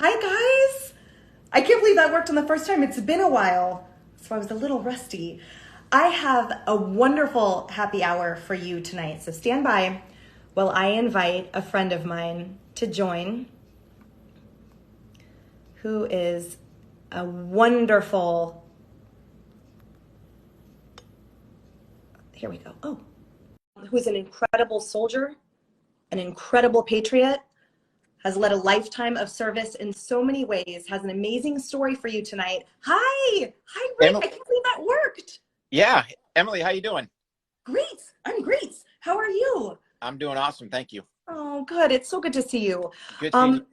Hi, guys. I can't believe that worked on the first time. It's been a while, so I was a little rusty. I have a wonderful happy hour for you tonight, so stand by while I invite a friend of mine to join who is a wonderful, here we go. Oh, who's an incredible soldier, an incredible patriot, has led a lifetime of service in so many ways, has an amazing story for you tonight. Hi, Rick. Emily, I can't believe that worked. yeah, Emily, how you doing? Great. I'm great. How are you? I'm doing awesome, thank you. Oh, good. It's so good to see you. Good seeing you. Um,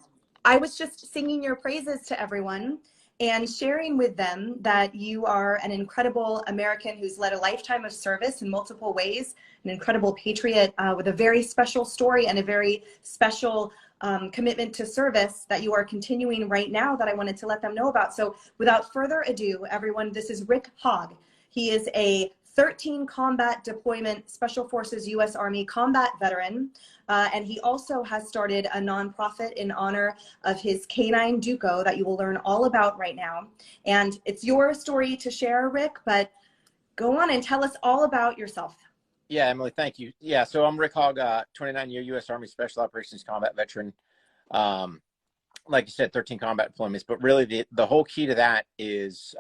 I was just singing your praises to everyone and sharing with them that you are an incredible American who's led a lifetime of service in multiple ways, an incredible patriot with a very special story and a very special commitment to service that you are continuing right now that I wanted to let them know about. So without further ado, everyone, this is Rick Hogg. He is a 13 combat deployment Special Forces U.S. Army combat veteran. And he also has started a nonprofit in honor of his canine Duco that you will learn all about right now. And it's your story to share, Rick, but go on and tell us all about yourself. Yeah, Emily, thank you. Yeah, so I'm Rick Hogg, 29-year U.S. Army Special Operations combat veteran. Like you said, 13 combat deployments, but really the whole key to that is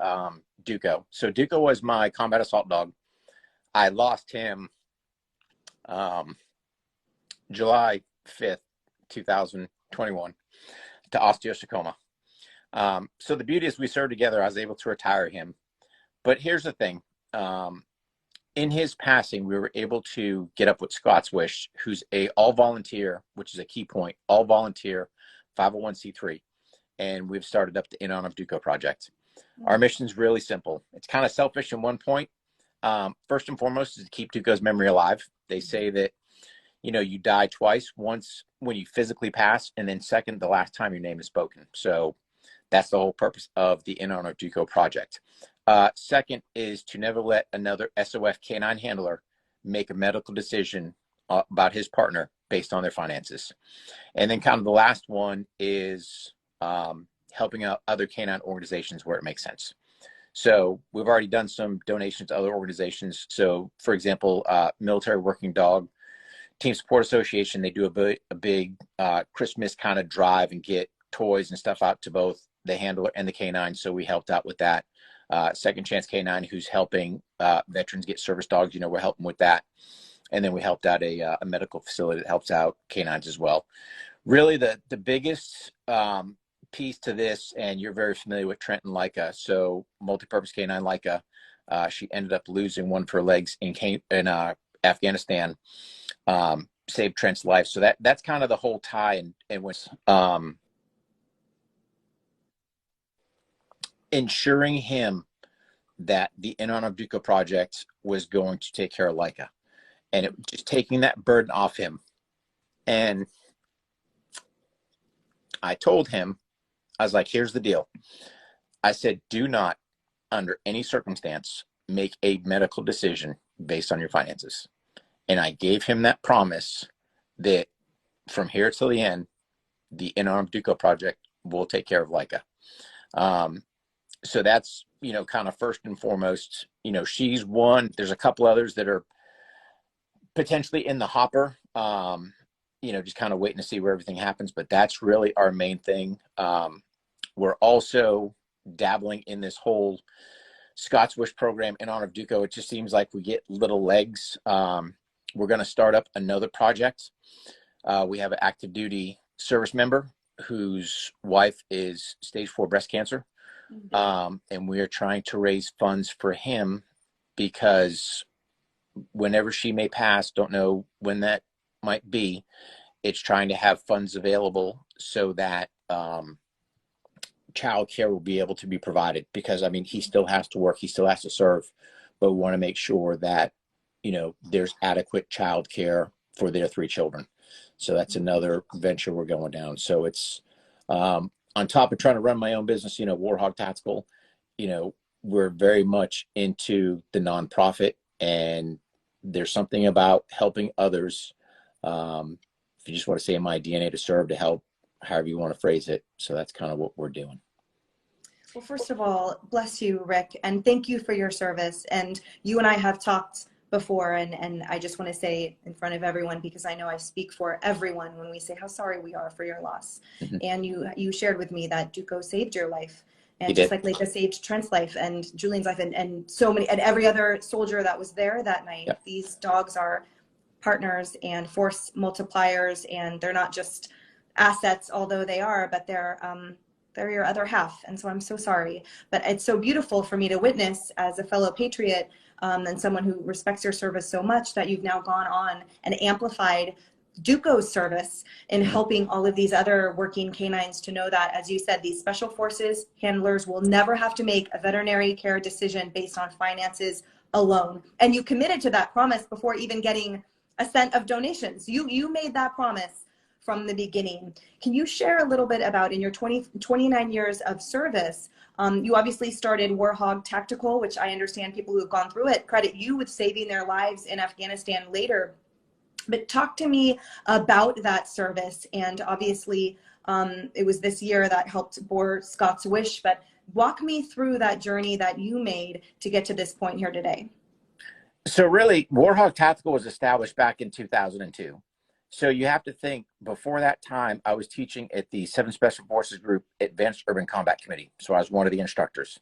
Duco. So Duco was my combat assault dog. I lost him July 5th, 2021 to osteosarcoma. So the beauty is we served together. I was able to retire him. But here's the thing. In his passing, we were able to get up with Scott's Wish, who's a all-volunteer, which is a key point, all-volunteer 501c3. And we've started up the In Honor of Duco project. Our mission is really simple. It's kind of selfish in one point. First and foremost is to keep Duco's memory alive. They say that, you know, you die twice, once when you physically pass, and then second, the last time your name is spoken. So that's the whole purpose of the In Honor of Duco project. Second is to never let another SOF canine handler make a medical decision about his partner based on their finances. And then kind of the last one is helping out other canine organizations where it makes sense. So we've already done some donations to other organizations. So for example, Military Working Dog Team Support Association, they do a big Christmas kind of drive and get toys and stuff out to both the handler and the canine. So we helped out with that. Second Chance Canine, who's helping veterans get service dogs, you know, we're helping with that. And then we helped out a medical facility that helps out canines as well. Really the biggest piece to this, and you're very familiar with Trenton Leica, so multi-purpose canine Leica, she ended up losing one of her legs in Afghanistan, saved Trent's life. So that's kind of the whole tie, and was ensuring him that the In Honor of Duco project was going to take care of Leica, and it just taking that burden off him. And I told him, I was like, here's the deal. I said, do not, under any circumstance, make a medical decision based on your finances. And I gave him that promise that from here till the end, the In Honor of Duco project will take care of Leica. So that's, you know, kind of first and foremost, you know, she's one. There's a couple others that are potentially in the hopper, you know, just kind of waiting to see where everything happens. But that's really our main thing. We're also dabbling in this whole Scott's Wish program In Honor of Duco. It just seems like we get little legs. We're going to start up another project. We have an active duty service member whose wife is stage 4 breast cancer. And we are trying to raise funds for him because whenever she may pass, don't know when that might be, it's trying to have funds available so that child care will be able to be provided, because I mean, he still has to work, he still has to serve, but we want to make sure that, you know, there's adequate child care for their 3 children. So that's another venture we're going down. So it's on top of trying to run my own business, you know, War HOGG Tactical, you know, we're very much into the nonprofit, and there's something about helping others. If you just want to say in my DNA to serve, to help however you want to phrase it. So that's kind of what we're doing. Well, first of all, bless you, Rick, and thank you for your service. And you and I have talked before, and I just want to say in front of everyone, because I know I speak for everyone when we say how sorry we are for your loss. Mm-hmm. And you shared with me that Duco saved your life, and He just did. like Leica saved Trent's life and Julian's life, and so many, and every other soldier that was there that night. Yep. These dogs are partners and force multipliers, and they're not just assets, although they are, but they're your other half. And so I'm so sorry, but it's so beautiful for me to witness as a fellow patriot, and someone who respects your service so much, that you've now gone on and amplified Duco's service in helping all of these other working canines to know that, as you said, these special forces handlers will never have to make a veterinary care decision based on finances alone. And you committed to that promise before even getting a cent of donations. You made that promise from the beginning. Can you share a little bit about, in your 29 years of service, you obviously started War HOGG Tactical, which I understand people who have gone through it credit you with saving their lives in Afghanistan later. But talk to me about that service. And obviously, it was this year that helped bore Scott's wish, but walk me through that journey that you made to get to this point here today. So really, War HOGG Tactical was established back in 2002. So you have to think, before that time, I was teaching at the 7th Special Forces Group Advanced Urban Combat Committee. So I was one of the instructors.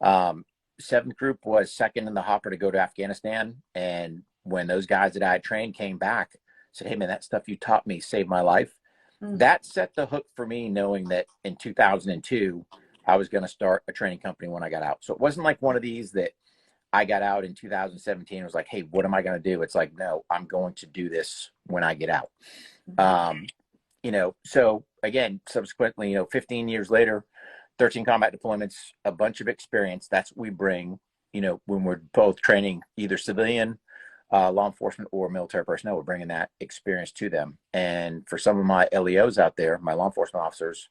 7th Group was second in the hopper to go to Afghanistan. And when those guys that I had trained came back, said, hey, man, that stuff you taught me saved my life. That set the hook for me, knowing that in 2002, I was going to start a training company when I got out. So it wasn't like one of these that I got out in 2017. It was like, hey, what am I going to do? It's like, no, I'm going to do this when I get out. You know, so again, subsequently, you know, 15 years later, 13 combat deployments, a bunch of experience. That's what we bring, you know, when we're both training either civilian, law enforcement, or military personnel. We're bringing that experience to them. And for some of my LEOs out there, my law enforcement officers,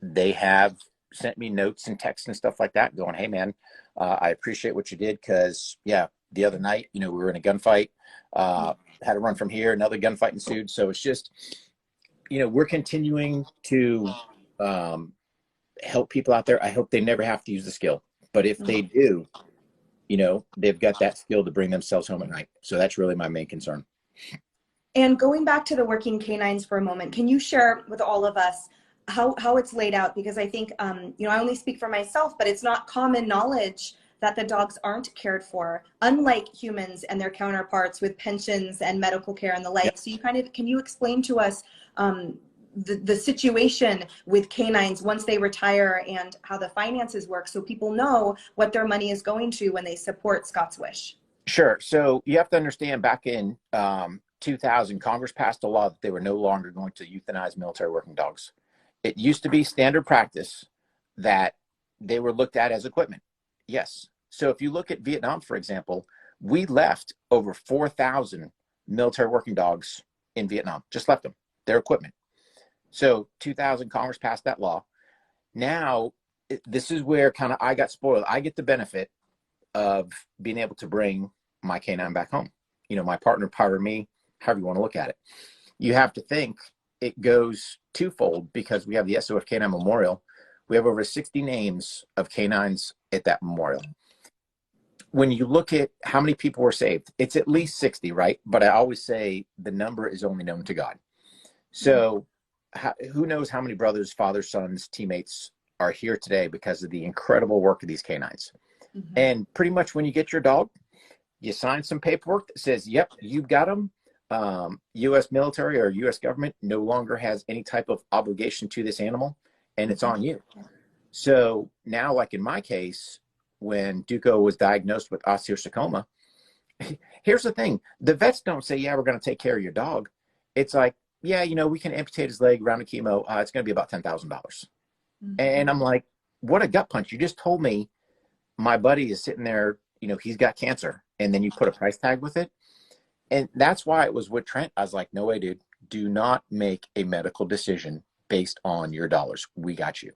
they have sent me notes and texts and stuff like that going, hey, man, I appreciate what you did, because, yeah, the other night, you know, we were in a gunfight, had to run from here, another gunfight ensued. So it's just, you know, we're continuing to help people out there. I hope they never have to use the skill, but if they do, you know, they've got that skill to bring themselves home at night. So that's really my main concern. And going back to the working canines for a moment, can you share with all of us how it's laid out? Because I think, you know, I only speak for myself, but it's not common knowledge that the dogs aren't cared for, unlike humans and their counterparts with pensions and medical care and the like. Yep. So you can you explain to us the situation with canines once they retire and how the finances work, so people know what their money is going to when they support Scott's Wish? Sure. So you have to understand, back in 2000, Congress passed a law that they were no longer going to euthanize military working dogs. It used to be standard practice that they were looked at as equipment. Yes. So if you look at Vietnam, for example, we left over 4,000 military working dogs in Vietnam, just left them. They're equipment. So 2000, Congress passed that law. Now, this is where kind of I got spoiled. I get the benefit of being able to bring my canine back home. You know, my partner, part of me, however you want to look at it. You have to think it goes twofold, because we have the SOF Canine Memorial. We have over 60 names of canines at that memorial. When you look at how many people were saved, it's at least 60, right? But I always say the number is only known to God. So who knows how many brothers, fathers, sons, teammates are here today because of the incredible work of these canines. And pretty much when you get your dog, you sign some paperwork that says, yep, you've got them. U.S. military or U.S. government no longer has any type of obligation to this animal, and it's on you. So now, like in my case, when Duco was diagnosed with osteosarcoma, here's the thing. The vets don't say, yeah, we're going to take care of your dog. It's like, yeah, you know, we can amputate his leg, round of chemo. It's going to be about $10,000. And I'm like, what a gut punch. You just told me my buddy is sitting there, you know, he's got cancer, and then you put a price tag with it. And that's why it was with Trent. I was like, no way, dude, do not make a medical decision based on your dollars. We got you.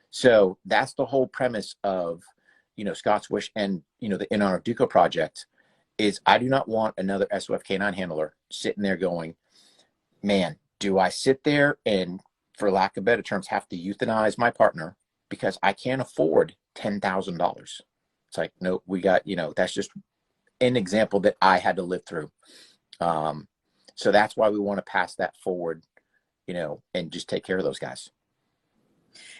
So that's the whole premise of, you know, Scott's Wish and, you know, the In Honor of Duco project is, I do not want another SOF canine handler sitting there going, man, do I sit there and for lack of better terms, have to euthanize my partner because I can't afford $10,000. It's like, no, we got, you know, that's just an example that I had to live through. So that's why we want to pass that forward, you know, and just take care of those guys.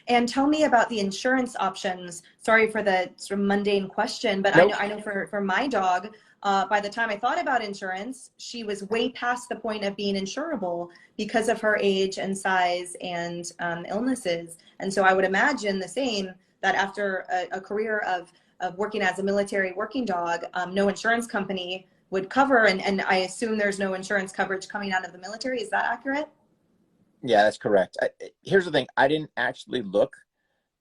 And tell me about the insurance options. Sorry for the sort of mundane question, but Nope. I know for my dog, by the time I thought about insurance, she was way past the point of being insurable because of her age and size and illnesses. And so I would imagine the same, that after a career of working as a military working dog, no insurance company would cover. And I assume there's no insurance coverage coming out of the military. Is that accurate? Yeah, that's correct. Here's the thing. I didn't actually look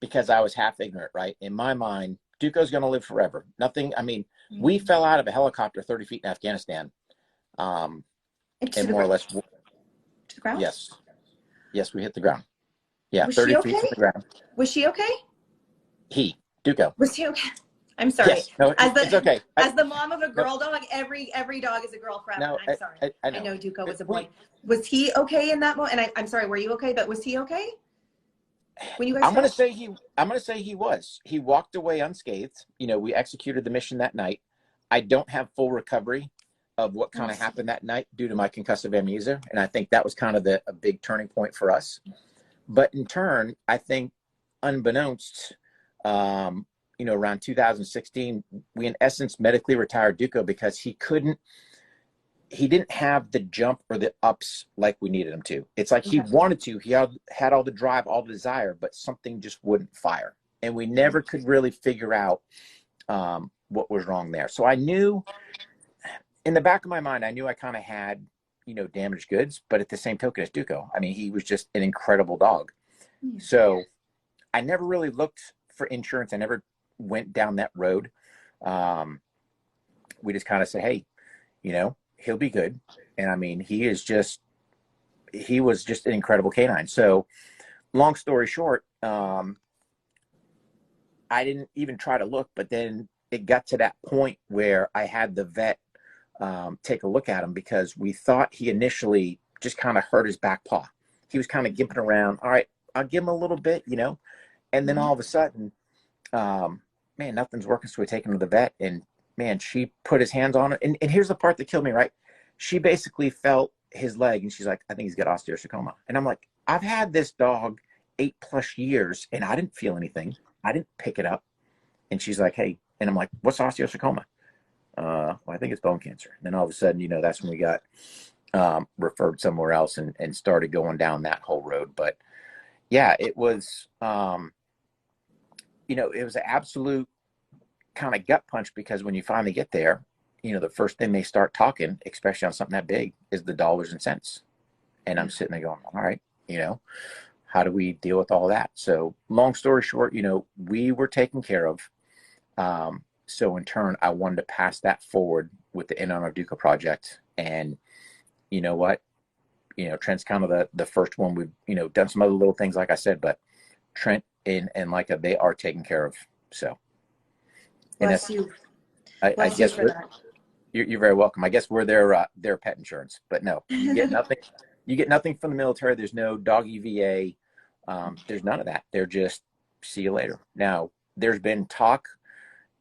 because I was half ignorant, right? In my mind, Duco's going to live forever. Nothing. I mean, we fell out of a helicopter 30 feet in Afghanistan. And more or less. To the ground? Yes. Yes, we hit the ground. Yeah, was 30 she okay? feet from the ground. Was she okay? Duco. Was he okay? I'm sorry. Yes. No, it's okay. As the mom of a girl dog, every dog is a girl forever. No, I'm sorry. I know Duco was a boy. Was he okay in that moment? And I'm sorry, were you okay? But was he okay? When you guys I'm gonna say he was. He walked away unscathed. You know, we executed the mission that night. I don't have full recovery of what kind of happened that night due to my concussive amnesia, and I think that was kind of a big turning point for us. But in turn, I think, unbeknownst, you know, around 2016, we in essence medically retired Duco because he didn't have the jump or the ups like we needed him to. It's like he wanted to, he had all the drive, all the desire, but something just wouldn't fire. And we never could really figure out what was wrong there. So I knew in the back of my mind, I knew I kind of had, you know, damaged goods, but at the same token as Duco, I mean, he was just an incredible dog. So I never really looked for insurance. I never went down that road. We just kind of said, hey, you know, he'll be good. And I mean, he was just an incredible canine. So long story short, I didn't even try to look, but then it got to that point where I had the vet take a look at him because we thought he initially just kind of hurt his back paw. He was kind of gimping around. All right, I'll give him a little bit, you know, and then all of a sudden, man, nothing's working. So we take him to the vet, and man, she put his hands on it. And here's the part that killed me, right? She basically felt his leg and she's like, I think he's got osteosarcoma. And I'm like, I've had this dog 8+ years and I didn't feel anything. I didn't pick it up. And she's like, hey, and I'm like, what's osteosarcoma? Well, I think it's bone cancer. And then all of a sudden, you know, that's when we got referred somewhere else and started going down that whole road. But yeah, it was, you know, it was an absolute kind of gut punch because when you finally get there, you know, the first thing they start talking, especially on something that big, is the dollars and cents. And I'm sitting there going, all right, you know, how do we deal with all that? So long story short, you know, we were taken care of. So in turn, I wanted to pass that forward with the In Honor of Duco project. And you know what, you know, Trent's kind of the first one. We've, you know, done some other little things, like I said, but Trent and Leica, they are taken care of. So. Bless you. I guess you're very welcome. I guess we're their pet insurance, but no, you get nothing. You get nothing from the military. There's no doggy VA. There's none of that. They're just see you later. Now, there's been talk,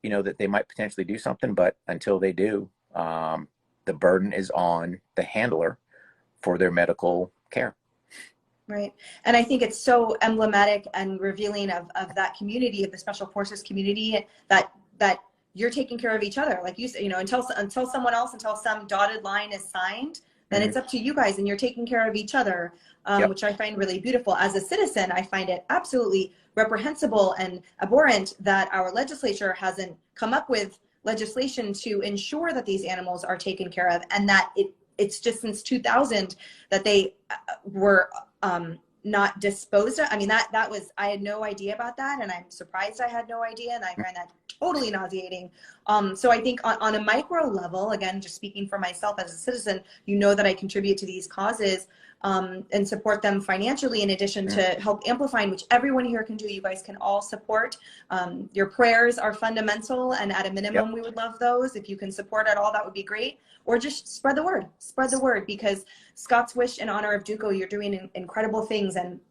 you know, that they might potentially do something, but until they do, the burden is on the handler for their medical care. Right. And I think it's so emblematic and revealing of that community, of the Special Forces community, that you're taking care of each other. Like you said, you know, until someone else, until some dotted line is signed, then it's up to you guys and you're taking care of each other, which I find really beautiful. As a citizen, I find it absolutely reprehensible and abhorrent that our legislature hasn't come up with legislation to ensure that these animals are taken care of, and that it's just since 2000 that they were not disposed of. I mean, that was, I had no idea about that, and I'm surprised I had no idea, and I find that totally nauseating. So I think on a micro level, again, just speaking for myself as a citizen, you know that I contribute to these causes and support them financially, in addition to help amplifying, which everyone here can do. You guys can all support. Your prayers are fundamental, and at a minimum, we would love those. If you can support at all, that would be great. Or just spread the word, because Scott's Wish in honor of Duco, you're doing incredible things. And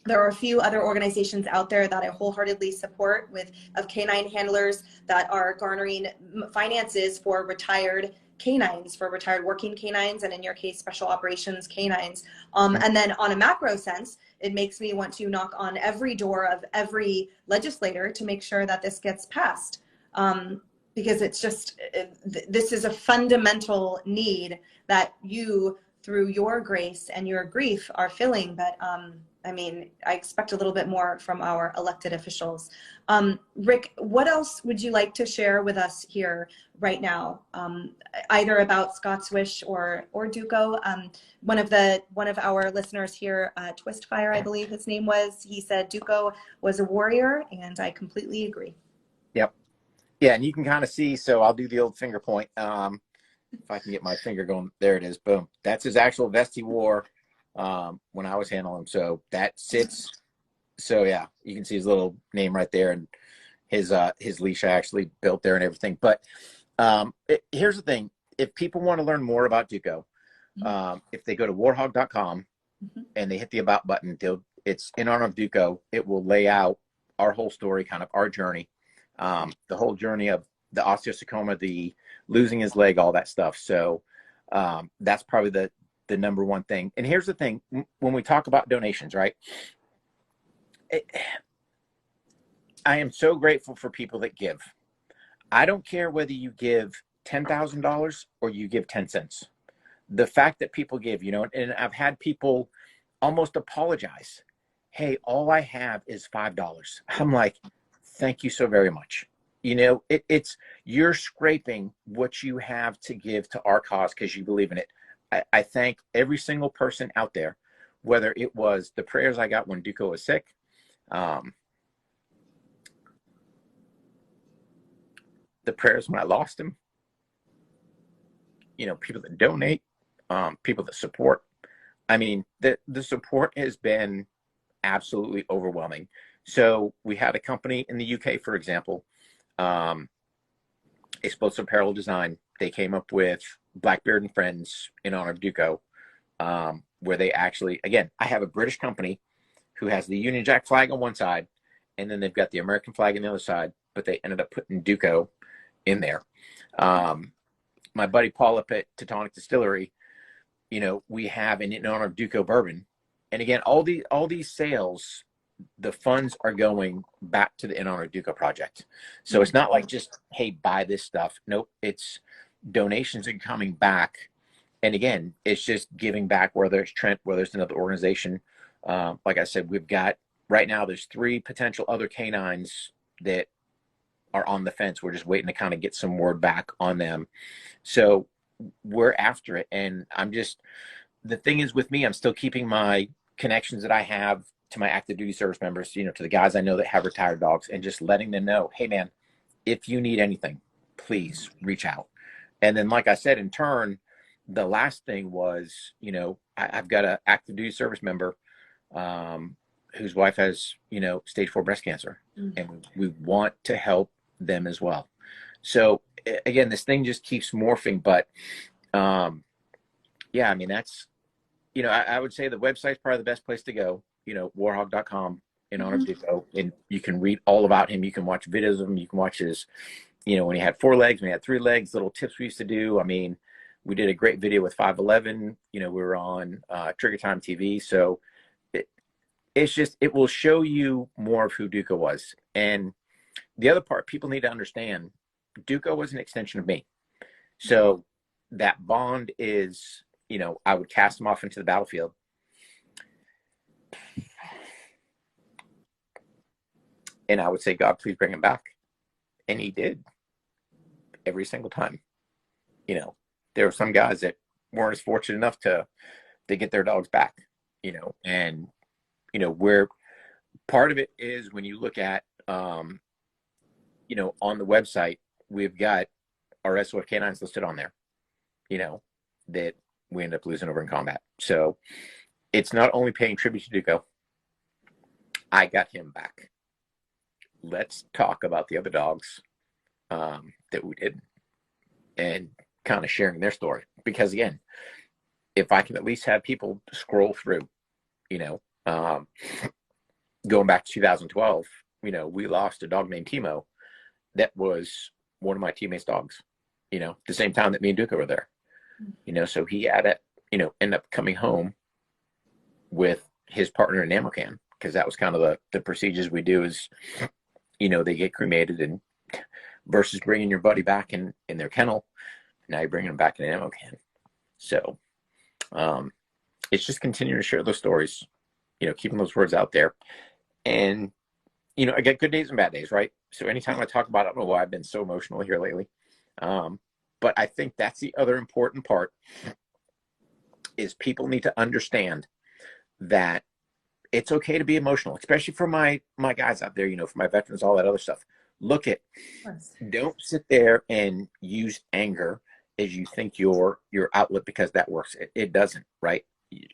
There are a few other organizations out there that I wholeheartedly support of canine handlers that are garnering finances for retired canines, for retired working canines, and in your case, special operations canines. And then on a macro sense, it makes me want to knock on every door of every legislator to make sure that this gets passed. Because it's just, this is a fundamental need that you, through your grace and your grief, are filling. But I mean, I expect a little bit more from our elected officials. Rick, what else would you like to share with us here right now, either about Scott's Wish or Duco? One of our listeners here, Twistfire, I believe his name was, he said Duco was a warrior, and I completely agree. Yep. Yeah, and you can kind of see, so I'll do the old finger point. If I can get my finger going, there it is, boom. That's his actual vest he wore when I was handling him. So that sits, so yeah, you can see his little name right there, and his leash I actually built there and everything. But here's the thing. If people want to learn more about Duco, if they go to warhog.com and they hit the About button, it's in honor of Duco. It will lay out our whole story, kind of our journey, the whole journey of the osteosarcoma, the losing his leg, all that stuff. So that's probably the number one thing. And here's the thing, when we talk about donations, right? I am so grateful for people that give. I don't care whether you give $10,000 or you give 10 cents. The fact that people give, you know, and I've had people almost apologize. Hey, all I have is $5. I'm like, thank you so very much. You know, it's you're scraping what you have to give to our cause because you believe in it. I thank every single person out there, whether it was the prayers I got when Duco was sick, the prayers when I lost him, you know, people that donate, people that support. I mean, the support has been absolutely overwhelming. So we had a company in the UK, for example, Explosive Apparel Design. They came up with Blackbeard and Friends in honor of Duco, where they actually, again, I have a British company who has the Union Jack flag on one side, and then they've got the American flag on the other side, but they ended up putting Duco in there. My buddy Paul up at Teutonic Distillery, you know, we have an in honor of Duco bourbon. And again, all these sales, the funds are going back to the In Honor of Duco project. So it's not like just, hey, buy this stuff. Nope, it's donations are coming back. And again, it's just giving back, whether it's Trent, whether it's another organization. Like I said, we've got, right now, there's 3 potential other canines that are on the fence. We're just waiting to kind of get some word back on them. So we're after it. And the thing is with me, I'm still keeping my connections that I have to my active duty service members, you know, to the guys I know that have retired dogs, and just letting them know, hey man, if you need anything, please reach out. And then, like I said, in turn, the last thing was, you know, I've got an active duty service member whose wife has, you know, stage 4 breast cancer, and we want to help them as well. So again, this thing just keeps morphing, but yeah, I mean, that's, you know, I would say the website's probably the best place to go, you know, warhog.com in honor of Duco, and you can read all about him. You can watch videos of him. You can watch his, you know, when he had 4 legs, when he had 3 legs, little tips we used to do. I mean, we did a great video with 511, you know, we were on Trigger Time TV. So it's just, it will show you more of who Duco was. And the other part people need to understand, Duco was an extension of me. So that bond is, you know, I would cast him off into the battlefield. And I would say, God, please bring him back. And he did every single time. You know, there were some guys that weren't as fortunate enough to get their dogs back, you know, and, you know, where part of it is when you look at, you know, on the website, we've got our SOF canines listed on there, you know, that we end up losing over in combat. So it's not only paying tribute to Duco. I got him back. Let's talk about the other dogs that we did, and kind of sharing their story. Because again, if I can at least have people scroll through, you know, going back to 2012, you know, we lost a dog named Timo that was one of my teammates' dogs, you know, the same time that me and Duco were there, you know, so he had to, you know, end up coming home with his partner in ammo can, because that was kind of the procedures we do is, you know, they get cremated, and versus bringing your buddy back in their kennel, now you're bringing them back in an ammo can. So it's just continuing to share those stories, you know, keeping those words out there. And, you know, I get good days and bad days, right? So anytime I talk about it, I don't know why I've been so emotional here lately. But I think that's the other important part, is people need to understand that it's okay to be emotional, especially for my guys out there, you know, for my veterans, all that other stuff. Look at, don't sit there and use anger as you think your outlet, because that works. It doesn't, right?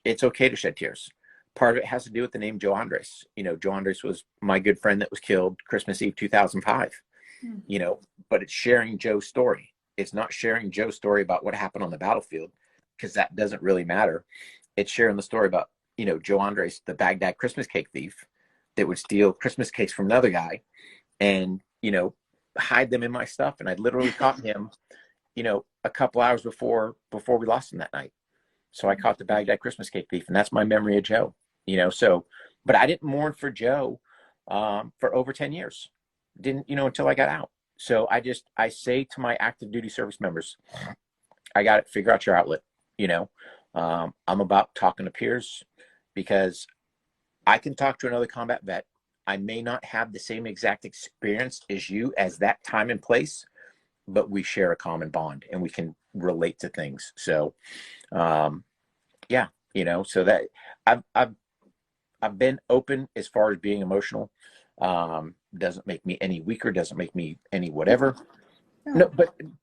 It's okay to shed tears. Part of it has to do with the name Joe Andres. You know, Joe Andres was my good friend that was killed Christmas Eve 2005. You know, but it's sharing Joe's story. It's not sharing Joe's story about what happened on the battlefield, because that doesn't really matter. It's sharing the story about, you know, Joe Andres, the Baghdad Christmas cake thief that would steal Christmas cakes from another guy and, you know, hide them in my stuff. And I literally caught him, you know, a couple hours before we lost him that night. So I caught the Baghdad Christmas cake thief, and that's my memory of Joe, you know. So, but I didn't mourn for Joe for over 10 years. Didn't, you know, until I got out. So I say to my active duty service members, I got it. Figure out your outlet. You know, I'm about talking to peers, because I can talk to another combat vet. I may not have the same exact experience as you as that time and place, but we share a common bond and we can relate to things. So, yeah, you know, so that I've been open as far as being emotional. Doesn't make me any weaker, doesn't make me any whatever. No,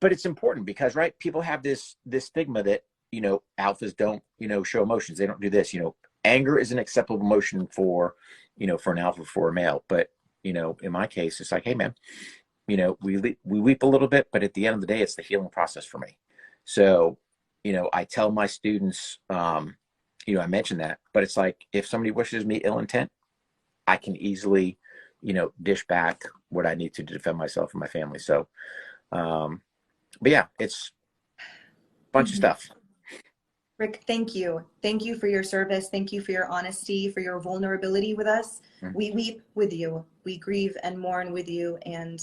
but it's important, because, right, people have this stigma that, you know, alphas don't, you know, show emotions. They don't do this, you know. Anger is an acceptable emotion for, you know, for an alpha, for a male. But, you know, in my case, it's like, hey, man, you know, we weep a little bit, but at the end of the day, it's the healing process for me. So, you know, I tell my students, you know, I mention that, but it's like, if somebody wishes me ill intent, I can easily, you know, dish back what I need to defend myself and my family. So, but yeah, it's a bunch of stuff. Rick, thank you. Thank you for your service. Thank you for your honesty, for your vulnerability with us. We weep with you. We grieve and mourn with you. And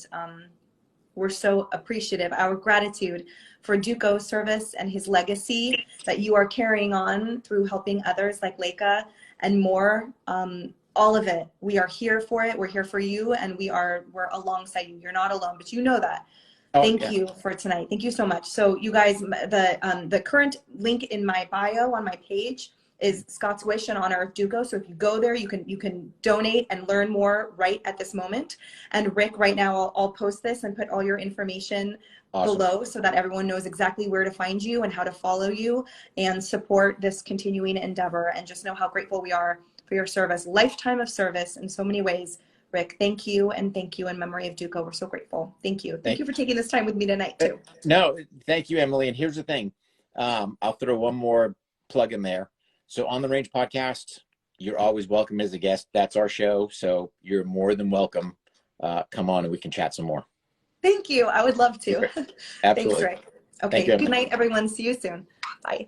we're so appreciative. Our gratitude for Duco's service and his legacy that you are carrying on through helping others like Leica and more. All of it. We are here for it. We're here for you, and we're alongside you. You're not alone, but you know that. Thank you for tonight. Thank you so much. So you guys, the current link in my bio on my page is Scott's Wish in honor of Duco. So if you go there, you can donate and learn more right at this moment. And Rick, right now, I'll post this and put all your information below, so that everyone knows exactly where to find you and how to follow you and support this continuing endeavor. And just know how grateful we are for your service, lifetime of service in so many ways. Rick, thank you, and thank you in memory of Duco. We're so grateful. Thank you. Thank you for taking this time with me tonight, too. No, thank you, Emily. And here's the thing. I'll throw one more plug in there. So On the Range podcast, you're always welcome as a guest. That's our show. So you're more than welcome. Come on and we can chat some more. Thank you. I would love to. Absolutely. Thanks, Rick. Okay, good night, everyone. See you soon. Bye.